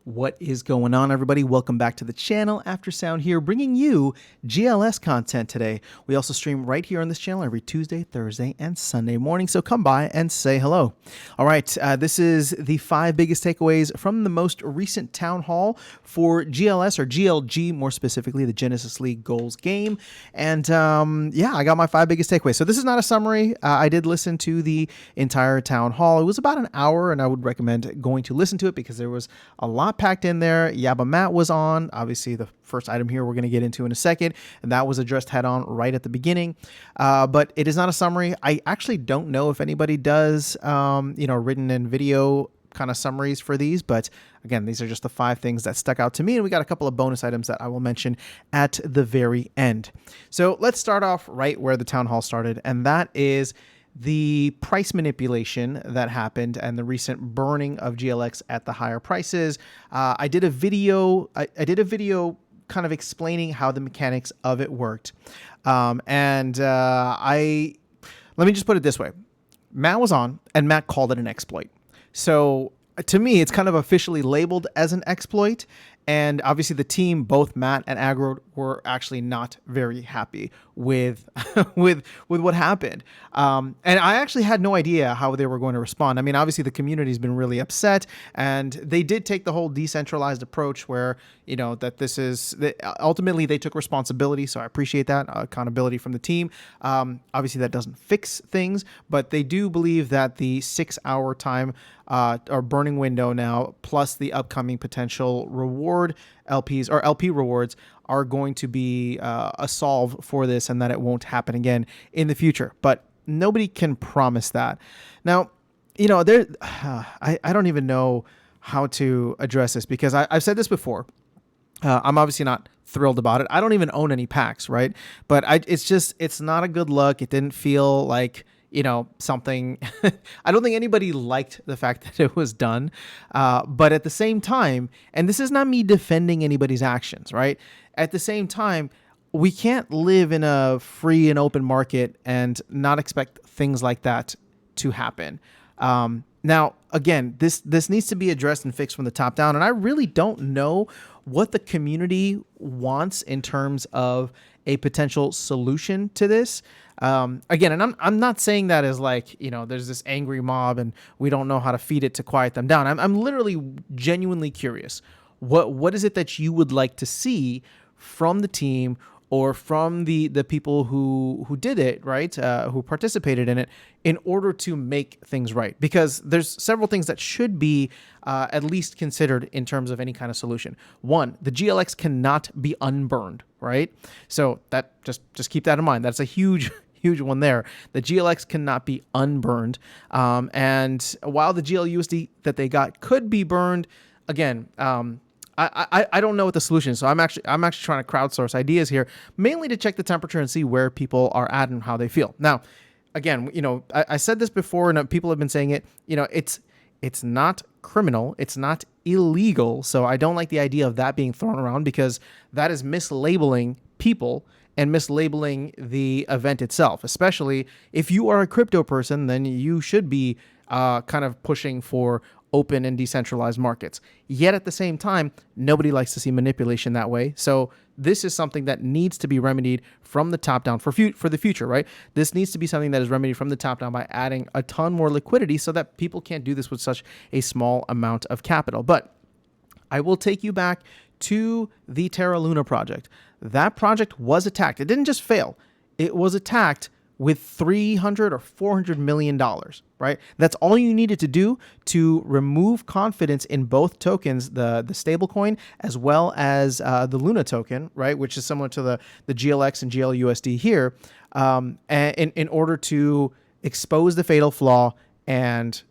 What is going on, everybody? Welcome back to the channel. Aftersound here, bringing you GLS content today. We also stream right here on this channel every Tuesday, Thursday, and Sunday morning, so come by and say hello. All right, this is the 5 biggest takeaways from the most recent town hall for GLS, or GLG more specifically, the Genesis League Goals game. And yeah, I got my 5 biggest takeaways. So this is not a summary. I did listen to the entire town hall. It was about an hour, and I would recommend going to listen to it because there was a lot packed in there. Yabba Matt was on, obviously the first item here we're going to get into in a second, and that was addressed head on right at the beginning. But it is not a summary. I actually don't know if anybody does, written and video kind of summaries for these, but again, these are just the 5 things that stuck out to me, and we got a couple of bonus items that I will mention at the very end. So let's start off right where the town hall started, and that is the price manipulation that happened and the recent burning of GLX at the higher prices. I did a video kind of explaining how the mechanics of it worked. Let me just put it this way. Matt was on, and Matt called it an exploit. So to me, it's kind of officially labeled as an exploit. And obviously the team, both Matt and Aggro, were actually not very happy with with what happened. And I actually had no idea how they were going to respond. I mean, obviously the community's been really upset, and they did take the whole decentralized approach where, ultimately they took responsibility. So I appreciate that accountability from the team. Obviously that doesn't fix things, but they do believe that the 6-hour time or burning window now, plus the upcoming potential reward LPs or LP rewards, are going to be a solve for this, and that it won't happen again in the future. But nobody can promise that. Now, I don't even know how to address this because I've said this before. I'm obviously not thrilled about it. I don't even own any packs, right? But it's not a good look. It didn't feel like, something. I don't think anybody liked the fact that it was done. But at the same time, and this is not me defending anybody's actions, right? At the same time, we can't live in a free and open market and not expect things like that to happen. Now, again, this needs to be addressed and fixed from the top down. And I really don't know what the community wants in terms of a potential solution to this. Again, and I'm not saying that as like, there's this angry mob and we don't know how to feed it to quiet them down. I'm literally genuinely curious. What is it that you would like to see from the team or from the people who did it, right? Who participated in it, in order to make things right? Because there's several things that should be at least considered in terms of any kind of solution. One, the GLX cannot be unburned, right? So that just keep that in mind. That's a huge one there. The GLX cannot be unburned. And while the GLUSD that they got could be burned, again, I don't know what the solution is, so I'm actually trying to crowdsource ideas here, mainly to check the temperature and see where people are at and how they feel. Now, again, I said this before, and people have been saying it. It's not criminal, it's not illegal, so I don't like the idea of that being thrown around because that is mislabeling people and mislabeling the event itself. Especially if you are a crypto person, then you should be kind of pushing for open and decentralized markets. Yet at the same time, nobody likes to see manipulation that way. So this is something that needs to be remedied from the top down for the future, right? This needs to be something that is remedied from the top down by adding a ton more liquidity so that people can't do this with such a small amount of capital. But I will take you back to the Terra Luna project. That project was attacked. It didn't just fail. It was attacked with $300 or $400 million, right? That's all you needed to do to remove confidence in both tokens, the stablecoin as well as the Luna token, right? Which is similar to the GLX and GLUSD here, and in order to expose the fatal flaw and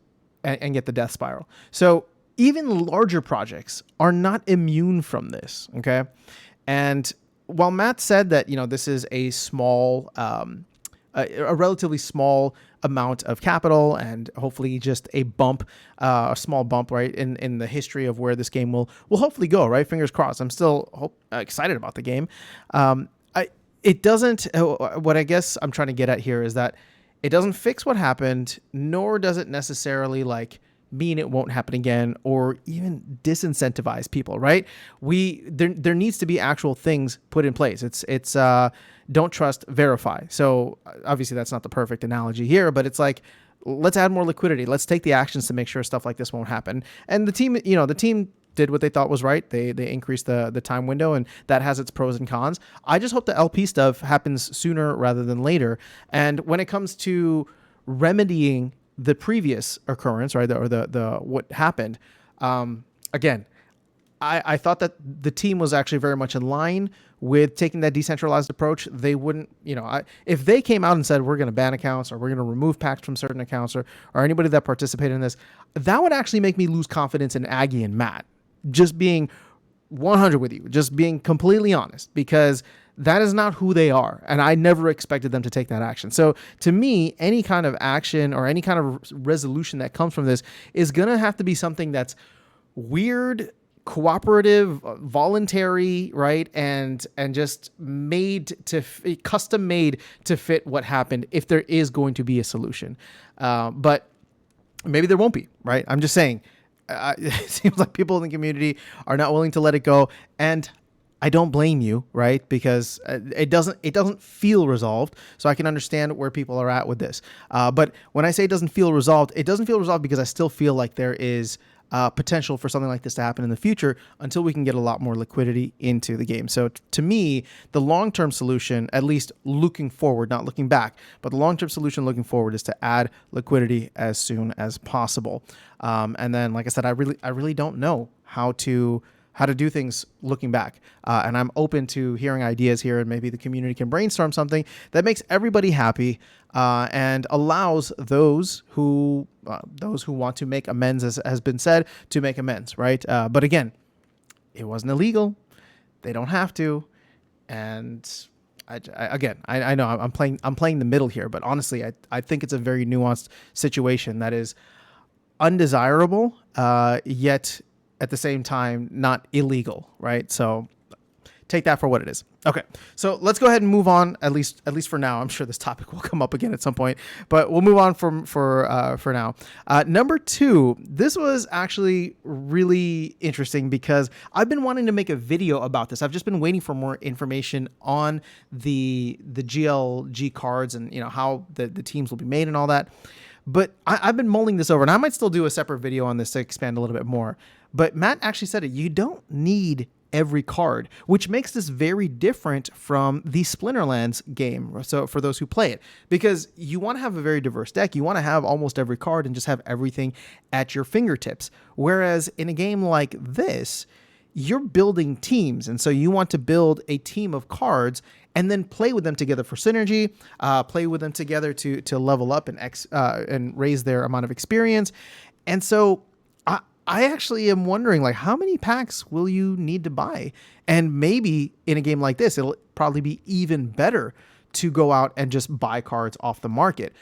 get the death spiral. So even larger projects are not immune from this, okay? And while Matt said that, this is a small, a relatively small amount of capital and hopefully just a bump, a small bump, right, in the history of where this game will hopefully go, right? Fingers crossed. I'm still excited about the game. It doesn't, what I guess I'm trying to get at here is that it doesn't fix what happened, nor does it necessarily like mean it won't happen again or even disincentivize people, right? There needs to be actual things put in place. It's don't trust, verify. So obviously that's not the perfect analogy here, but it's like, let's add more liquidity. Let's take the actions to make sure stuff like this won't happen. And the team did what they thought was right. They increased the time window, and that has its pros and cons. I just hope the LP stuff happens sooner rather than later. And when it comes to remedying the previous occurrence, right, or the what happened, again, I thought that the team was actually very much in line with taking that decentralized approach. They wouldn't, if they came out and said, we're going to ban accounts or we're going to remove packs from certain accounts or anybody that participated in this, that would actually make me lose confidence in Aggie and Matt. Just being 100 with you, just being completely honest, because that is not who they are. And I never expected them to take that action. So to me, any kind of action or any kind of resolution that comes from this is going to have to be something that's weird, cooperative, voluntary, right? And just custom made to fit what happened if there is going to be a solution. But maybe there won't be, right? I'm just saying, it seems like people in the community are not willing to let it go. And I don't blame you, right? Because it doesn't feel resolved. So I can understand where people are at with this. But when I say it doesn't feel resolved because I still feel like there is potential for something like this to happen in the future until we can get a lot more liquidity into the game. So to me, the long-term solution, at least looking forward, not looking back, but the long-term solution looking forward is to add liquidity as soon as possible. And then, like I said, I really don't know how to do things looking back. And I'm open to hearing ideas here, and maybe the community can brainstorm something that makes everybody happy and allows those who want to make amends, as has been said, to make amends, right? But again, it wasn't illegal. They don't have to. And I know I'm playing the middle here, but honestly, I think it's a very nuanced situation that is undesirable, yet at the same time not illegal, right? So take that for what it is. Okay, so let's go ahead and move on, at least for now. I'm sure this topic will come up again at some point, but we'll move on for now. Number 2, this was actually really interesting because I've been wanting to make a video about this. I've just been waiting for more information on the GLG cards and how the teams will be made and all that. But I've been mulling this over, and I might still do a separate video on this to expand a little bit more. But Matt actually said it. You don't need every card, which makes this very different from the Splinterlands game. So for those who play it, because you want to have a very diverse deck, you want to have almost every card and just have everything at your fingertips. Whereas in a game like this, you're building teams. And so you want to build a team of cards and then play with them together for synergy, play with them together to level up and raise their amount of experience. And so I actually am wondering, like, how many packs will you need to buy? And maybe in a game like this, it'll probably be even better to go out and just buy cards off the market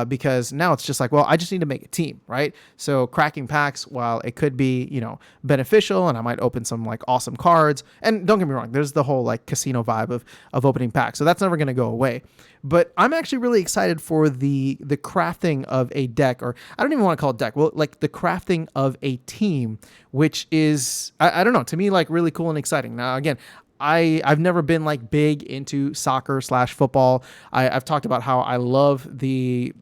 because now it's just like, well, I just need to make a team, right? So cracking packs, while it could be, beneficial, and I might open some like awesome cards, and don't get me wrong, there's the whole like casino vibe of opening packs, so that's never going to go away. But I'm actually really excited for the crafting of a deck, or I don't even want to call it deck, well, like the crafting of a team, which is, I don't know, to me, like really cool and exciting. Now, again, I've never been like big into soccer/football. I've talked about how I love the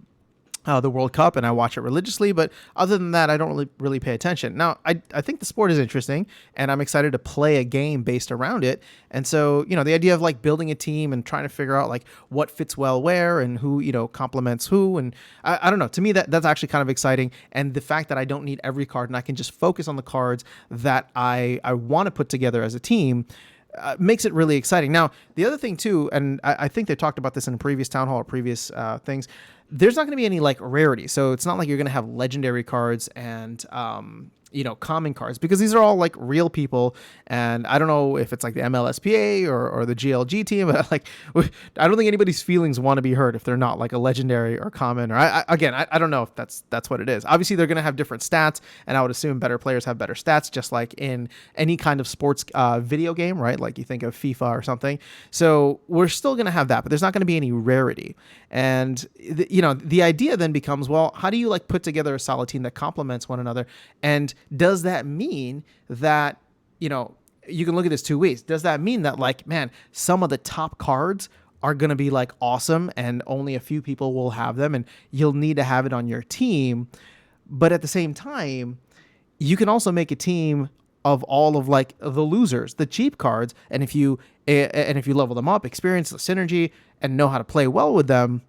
World Cup and I watch it religiously, but other than that, I don't really pay attention. Now, I think the sport is interesting, and I'm excited to play a game based around it. And so, the idea of like building a team and trying to figure out like what fits well where and who, complements who. And I don't know, to me, that's actually kind of exciting. And the fact that I don't need every card and I can just focus on the cards that I want to put together as a team makes it really exciting. Now, the other thing too, and I think they talked about this in a previous town hall or previous things, there's not going to be any like rarity. So it's not like you're going to have legendary cards and common cards, because these are all like real people. And I don't know if it's like the MLSPA or the GLG team, but like, I don't think anybody's feelings want to be hurt if they're not like a legendary or common, or I don't know if that's what it is. Obviously they're going to have different stats, and I would assume better players have better stats, just like in any kind of sports video game, right? Like you think of FIFA or something. So we're still going to have that, but there's not going to be any rarity. And the idea then becomes, well, how do you like put together a solid team that complements one another? And does that mean that, you can look at this two ways. Does that mean that, like, man, some of the top cards are going to be like awesome and only a few people will have them and you'll need to have it on your team? But at the same time, you can also make a team of all of like the losers, the cheap cards. And if you level them up, experience the synergy and know how to play well with them,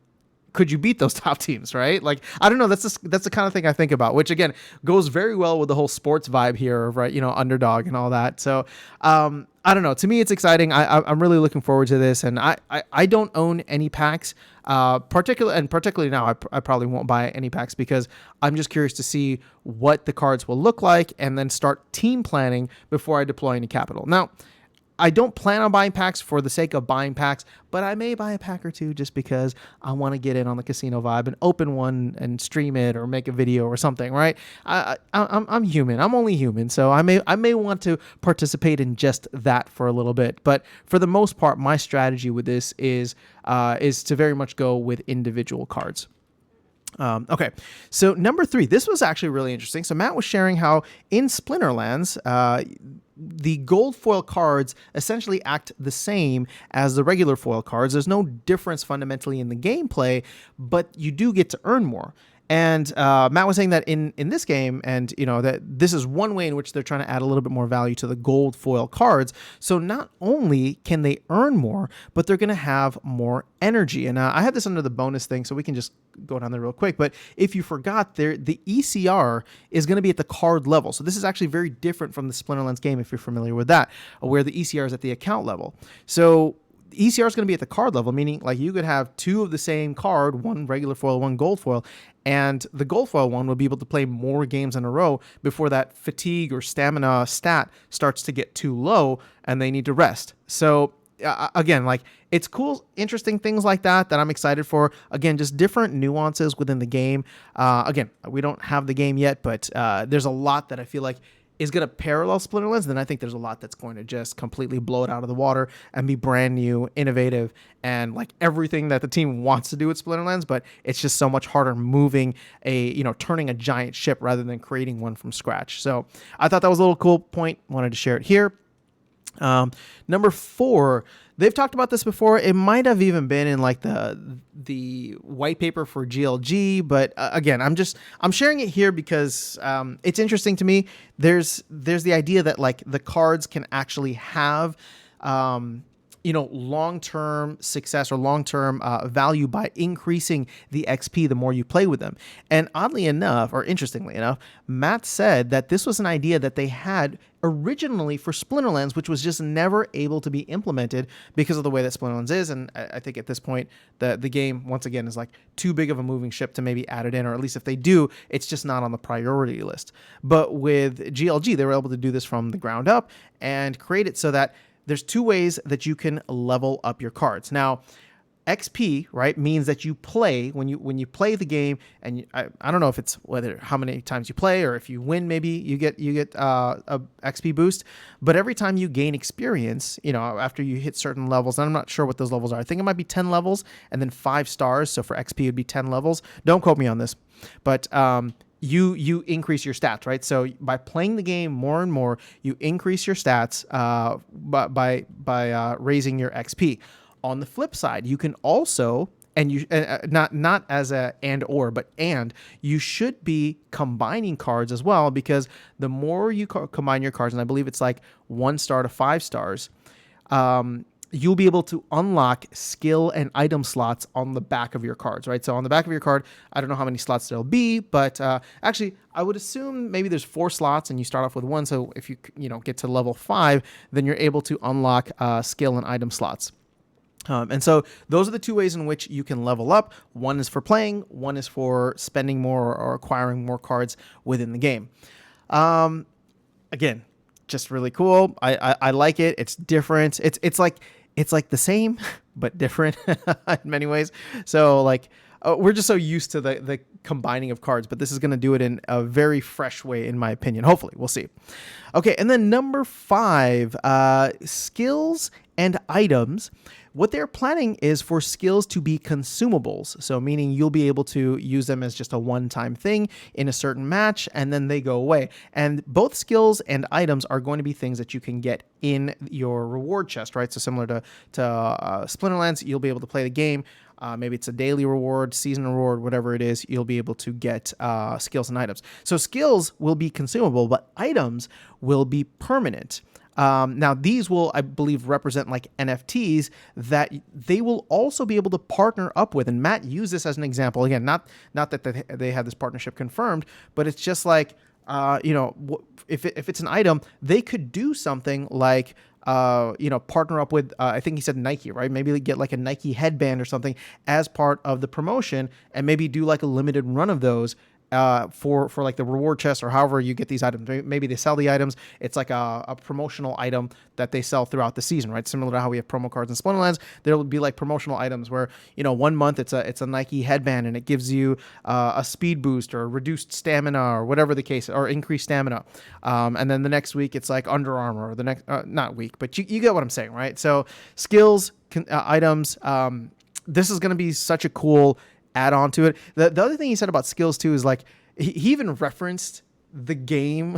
could you beat those top teams, right? Like, I don't know. That's the kind of thing I think about, which again goes very well with the whole sports vibe here of, right, underdog and all that. So I don't know. To me, it's exciting. I'm really looking forward to this, and I don't own any packs, particularly now. I probably won't buy any packs because I'm just curious to see what the cards will look like and then start team planning before I deploy any capital. Now, I don't plan on buying packs for the sake of buying packs, but I may buy a pack or two just because I want to get in on the casino vibe and open one and stream it or make a video or something, right? I'm human. I'm only human, so I may want to participate in just that for a little bit. But for the most part, my strategy with this is to very much go with individual cards. Okay, so number 3, this was actually really interesting. So Matt was sharing how in Splinterlands, the gold foil cards essentially act the same as the regular foil cards. There's no difference fundamentally in the gameplay, but you do get to earn more. And Matt was saying that in this game, and that this is one way in which they're trying to add a little bit more value to the gold foil cards. So not only can they earn more, but they're going to have more energy. And I have this under the bonus thing, so we can just go down there real quick. But if you forgot, the ECR is going to be at the card level. So this is actually very different from the Splinterlands game, if you're familiar with that, where the ECR is at the account level. So ECR is going to be at the card level, meaning like you could have 2 of the same card, one regular foil, one gold foil, and the gold foil one will be able to play more games in a row before that fatigue or stamina stat starts to get too low and they need to rest. So again, like, it's cool, interesting things like that I'm excited for. Again, just different nuances within the game. Again, we don't have the game yet, but there's a lot that I feel like is going to parallel Splinterlands, then I think there's a lot that's going to just completely blow it out of the water and be brand new, innovative, and like everything that the team wants to do with Splinterlands, but it's just so much harder moving turning a giant ship rather than creating one from scratch. So I thought that was a little cool point. Wanted to share it here. Number 4, they've talked about this before. It might have even been in like the white paper for GLG, but again, I'm sharing it here because it's interesting to me. There's the idea that like the cards can actually have long-term success or long-term value by increasing the XP the more you play with them. And oddly enough, or interestingly enough, Matt said that this was an idea that they had originally for Splinterlands, which was just never able to be implemented because of the way that Splinterlands is. And I think at this point, the game, once again, is like too big of a moving ship to maybe add it in, or at least if they do, it's just not on the priority list. But with GLG, they were able to do this from the ground up and create it so that there's 2 ways that you can level up your cards. Now, XP, right, means that you play when you play the game, and I don't know if it's how many times you play, or if you win, maybe you get a XP boost. But every time you gain experience, after you hit certain levels, and I'm not sure what those levels are. I think it might be 10 levels and then 5 stars. So for XP, it'd be 10 levels. Don't quote me on this, but you increase your stats, right? So by playing the game more and more, you increase your stats by raising your XP. On the flip side, you can also, and you not as a and or, but you should be combining cards as well, because the more you combine your cards, and I believe it's like 1 star to 5 stars, you'll be able to unlock skill and item slots on the back of your cards, right? So on the back of your card, I don't know how many slots there'll be, but actually, I would assume maybe there's 4 slots and you start off with 1. So if you get to level 5, then you're able to unlock skill and item slots. And so those are the 2 ways in which you can level up. One is for playing, one is for spending more or acquiring more cards within the game. Again, just really cool. I like it. It's different. It's like the same but different in many ways. So like we're just so used to the combining of cards, but this is going to do it in a very fresh way, in my opinion. Hopefully, we'll see. Okay, and then number 5, skills and items. What they're planning is for skills to be consumables. So meaning you'll be able to use them as just a one-time thing in a certain match, and then they go away. And both skills and items are going to be things that you can get in your reward chest, right? So similar to Splinterlands, you'll be able to play the game. Maybe it's a daily reward, season reward, whatever it is, you'll be able to get skills and items. So skills will be consumable, but items will be permanent. Now, these will, I believe, represent like NFTs that they will also be able to partner up with. And Matt used this as an example. Again, not that they have this partnership confirmed, but it's just like, if it's an item, they could do something like, partner up with, I think he said Nike, right? Maybe get like a Nike headband or something as part of the promotion, and maybe do like a limited run of those for like the reward chest or however you get these items. Maybe they sell the items. It's like a promotional item that they sell throughout the season, right? Similar to how we have promo cards in Splinterlands, there will be like promotional items where, 1 month it's a Nike headband and it gives you a speed boost or reduced stamina or whatever the case, or increased stamina. And then the next week it's like Under Armour, or the next, not week, but you get what I'm saying, right? So skills, items, this is going to be such a cool add on to it. The other thing he said about skills too is like he even referenced the game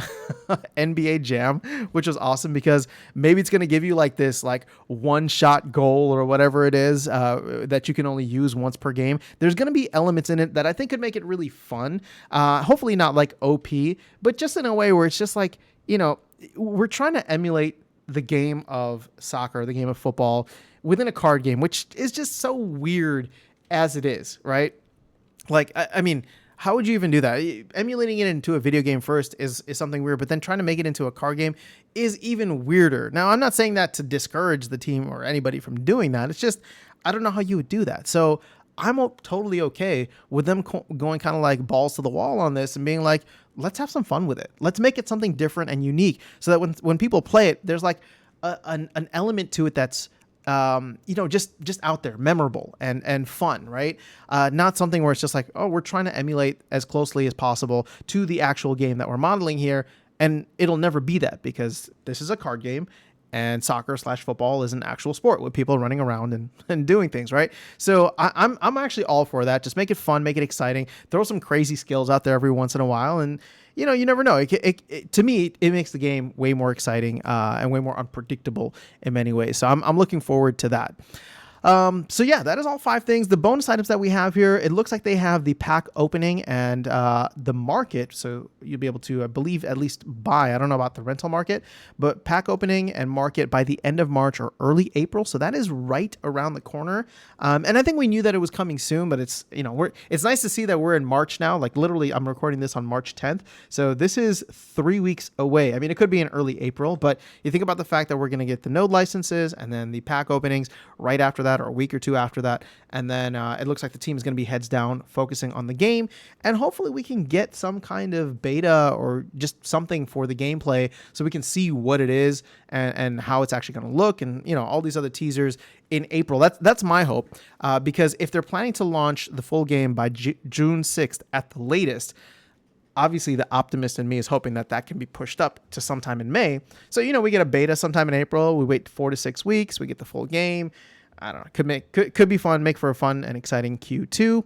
NBA Jam, which was awesome because maybe it's going to give you like this like one shot goal or whatever it is that you can only use once per game. There's going to be elements in it that I think could make it really fun. Hopefully not like OP, but just in a way where it's just like, we're trying to emulate the game of soccer, the game of football within a card game, which is just so weird as it is, right? Like, I mean, how would you even do that? Emulating it into a video game first is something weird, but then trying to make it into a card game is even weirder. Now, I'm not saying that to discourage the team or anybody from doing that. It's just, I don't know how you would do that. So I'm totally okay with them going kind of like balls to the wall on this and being like, let's have some fun with it. Let's make it something different and unique so that when people play it, there's like an element to it that's just out there, memorable and fun, right? Not something where it's just like, oh, we're trying to emulate as closely as possible to the actual game that we're modeling here. And it'll never be that because this is a card game and soccer/football is an actual sport with people running around and doing things, right? So I'm actually all for that. Just make it fun, make it exciting, throw some crazy skills out there every once in a while, and you never know. To me, it makes the game way more exciting and way more unpredictable in many ways. So I'm looking forward to that. So yeah, that is all 5 things. The bonus items that we have here, it looks like they have the pack opening and the market. So you'll be able to, I believe, at least buy. I don't know about the rental market, but pack opening and market by the end of March or early April. So that is right around the corner. And I think we knew that it was coming soon, but it's nice to see that we're in March now. Like literally, I'm recording this on March 10th. So this is 3 weeks away. I mean, it could be in early April, but you think about the fact that we're going to get the node licenses and then the pack openings right after that, or a week or two after that, and then it looks like the team is going to be heads down focusing on the game, and hopefully we can get some kind of beta or just something for the gameplay so we can see what it is and how it's actually going to look, and all these other teasers in April. That's my hope, because if they're planning to launch the full game by June 6th at the latest, obviously the optimist in me is hoping that can be pushed up to sometime in May. So we get a beta sometime in April, we wait 4 to 6 weeks, we get the full game. I don't know. Could be fun. Make for a fun and exciting Q2.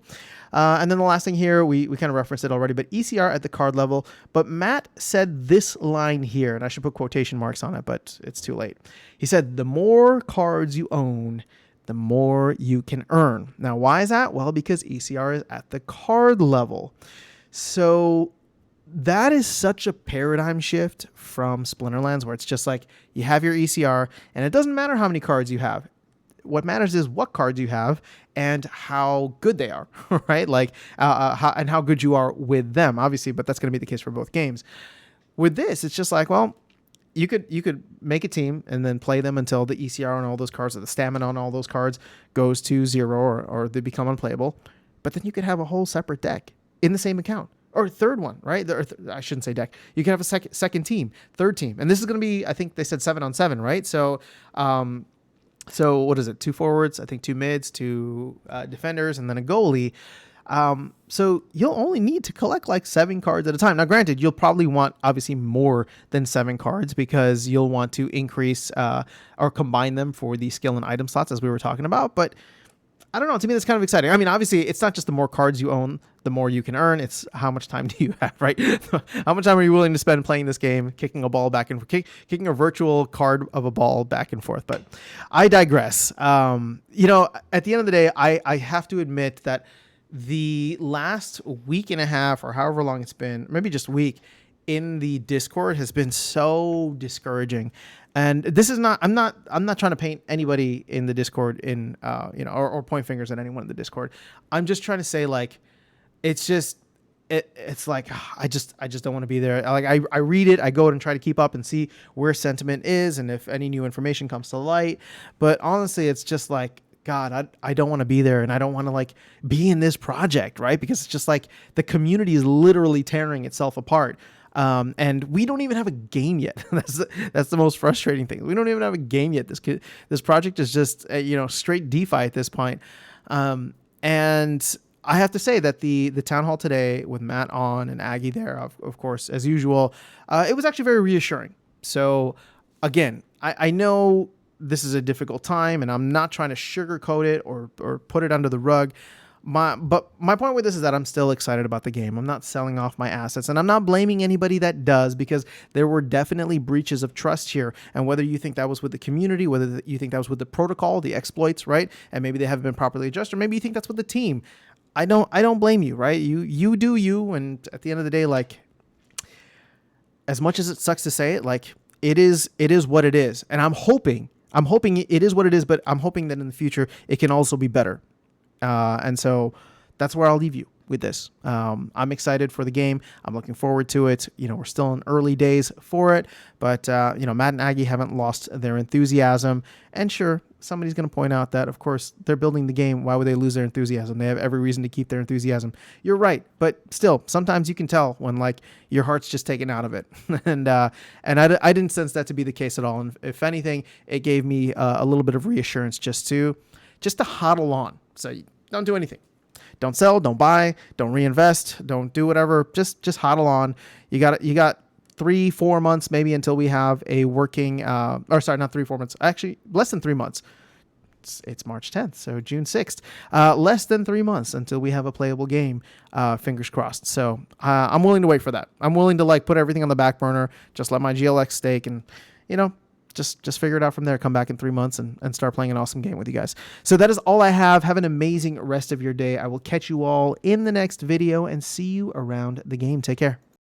And then the last thing here, we kind of referenced it already, but ECR at the card level. But Matt said this line here, and I should put quotation marks on it, but it's too late. He said, "The more cards you own, the more you can earn." Now, why is that? Well, because ECR is at the card level. So that is such a paradigm shift from Splinterlands, where it's just like you have your ECR, and it doesn't matter how many cards you have. What matters is what cards you have and how good they are, right? Like, how good you are with them, obviously, but that's going to be the case for both games. With this, it's just like, well, you could make a team and then play them until the ECR on all those cards or the stamina on all those cards goes to 0 or they become unplayable. But then you could have a whole separate deck in the same account, or third one, right? I shouldn't say deck. You can have a second team, third team, and this is going to be, I think they said 7-on-7, right? So, so what is it? 2 forwards, I think 2 mids, 2 defenders, and then a goalie. So you'll only need to collect like 7 cards at a time. Now, granted, you'll probably want obviously more than 7 cards because you'll want to increase or combine them for the skill and item slots as we were talking about. But I don't know. To me, that's kind of exciting. I mean, obviously, it's not just the more cards you own, the more you can earn. It's how much time do you have, right? How much time are you willing to spend playing this game, kicking a ball back and kicking a virtual card of a ball back and forth? But I digress. You know, at the end of the day, I have to admit that the last week and a half or however long it's been, maybe just a week in the Discord has been so discouraging. And this is not, I'm not trying to paint anybody in the Discord in, you know, or point fingers at anyone in the Discord. I'm just trying to say, like, it's just, it's like, I just don't want to be there. Like, I read it, I go and try to keep up and see where sentiment is and if any new information comes to light. But honestly, it's just like, God, I don't want to be there, and I don't want to like be in this project, right? Because it's just like the community is literally tearing itself apart. And we don't even have a game yet. That's the most frustrating thing. We don't even have a game yet. This project is just you know, straight DeFi at this point. And I have to say that the town hall today with Matt on and Aggie there, of course, as usual, it was actually very reassuring. So again, I know this is a difficult time, and I'm not trying to sugarcoat it or put it under the rug. But my point with this is that I'm still excited about the game. I'm not selling off my assets, and I'm not blaming anybody that does, because there were definitely breaches of trust here. And whether you think that was with the community, whether you think that was with the protocol, the exploits, right? And maybe they haven't been properly adjusted, or maybe you think that's with the team. I don't blame you, right? You do you, and at the end of the day, like, as much as it sucks to say it, like, it is what it is. And I'm hoping it is what it is, but I'm hoping that in the future it can also be better. And so that's where I'll leave you with this. I'm excited for the game. I'm looking forward to it. You know, we're still in early days for it, but you know, Matt and Aggie haven't lost their enthusiasm. And sure, somebody's going to point out that, of course, they're building the game. Why would they lose their enthusiasm? They have every reason to keep their enthusiasm. You're right, but still, sometimes you can tell when like your heart's just taken out of it. and I didn't sense that to be the case at all. And if anything, it gave me a little bit of reassurance just to hodl on. So don't do anything. Don't sell, don't buy, don't reinvest, don't do whatever. Just hodl on. You got 3-4 months maybe until we have a working, or sorry, not 3-4 months, actually less than 3 months. It's March 10th, so June 6th. Less than 3 months until we have a playable game. Fingers crossed. So I'm willing to wait for that. I'm willing to like put everything on the back burner, just let my GLX stake, and you know, just figure it out from there. Come back in 3 months and start playing an awesome game with you guys. So that is all I have. Have an amazing rest of your day. I will catch you all in the next video and see you around the game. Take care.